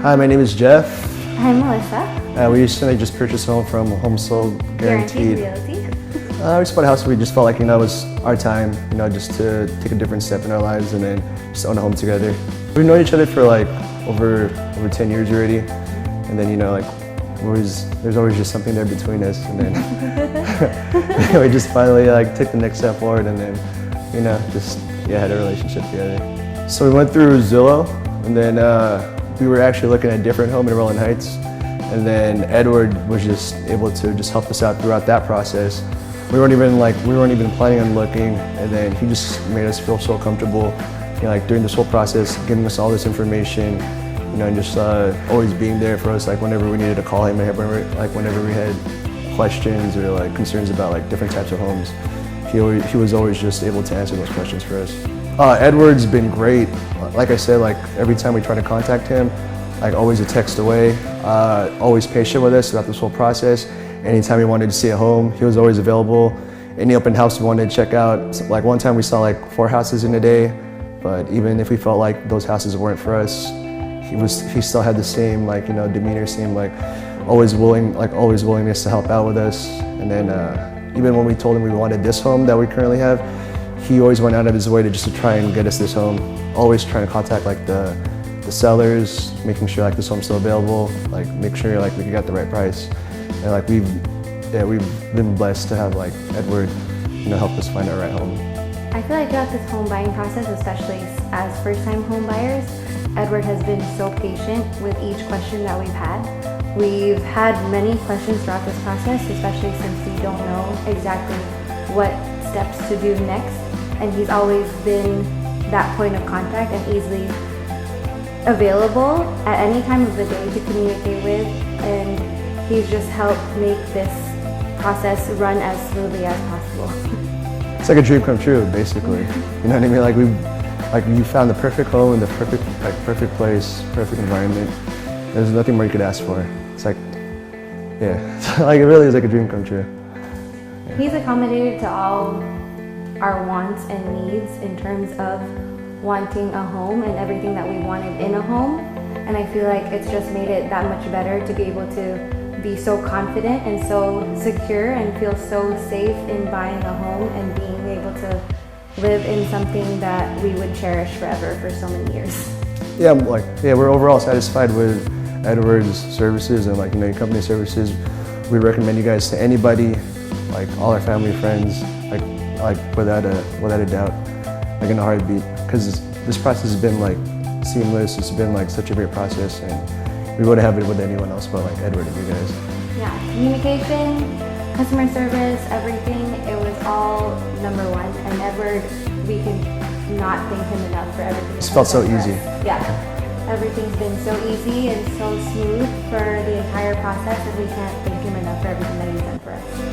Hi, my name is Jeff. I'm Melissa. We recently just purchased a home from Home Sold Guaranteed. Realty. We just bought a house. We just felt like, it was our time, just to take a different step in our lives and then just own a home together. We've known each other for like over 10 years already, and then there's always just something there between us, and then we just finally took the next step forward, and then had a relationship together. So we went through Zillow, and then we were actually looking at a different home in Rolling Heights, and then Edward was just able to just help us out throughout that process. We weren't even planning on looking, and then he just made us feel so comfortable, during this whole process, giving us all this information, and just always being there for us, whenever we needed to call him, whenever we had questions or concerns about different types of homes. He was always just able to answer those questions for us. Edward's been great. Like I said, every time we try to contact him, always a text away, always patient with us throughout this whole process. Anytime we wanted to see a home, he was always available. Any open house we wanted to check out. One time we saw 4 houses in a day, but even if we felt like those houses weren't for us, he still had the same demeanor, same always willingness to help out with us. And then even when we told him we wanted this home that we currently have, he always went out of his way to try and get us this home. Always trying to contact the sellers, making sure this home's still available, make sure we got the right price. And we've been blessed to have Edward, help us find our right home. I feel like throughout this home buying process, especially as first-time home buyers, Edward has been so patient with each question that we've had. We've had many questions throughout this process, especially since we don't know exactly what steps to do next. And he's always been that point of contact and easily available at any time of the day to communicate with. And he's just helped make this process run as smoothly as possible. It's like a dream come true, basically. You know what I mean? You found the perfect home in the perfect place, perfect environment. There's nothing more you could ask for. It's it really is like a dream come true. Yeah. He's accommodated to all our wants and needs in terms of wanting a home and everything that we wanted in a home. And I feel like it's just made it that much better to be able to be so confident and so secure and feel so safe in buying a home and being able to live in something that we would cherish forever for so many years. Yeah, we're overall satisfied with Edward's services and your company services. We recommend you guys to anybody, all our family, friends, without a doubt, in a heartbeat. Because this process has been seamless. It's been such a great process, and we wouldn't have it with anyone else but Edward and you guys. Yeah, communication, customer service, everything, it was all number one. And Edward, we can not thank him enough for everything. It felt so easy. Yeah, everything's been so easy and so smooth for the entire process, and we can't thank him enough for everything that he's done for us.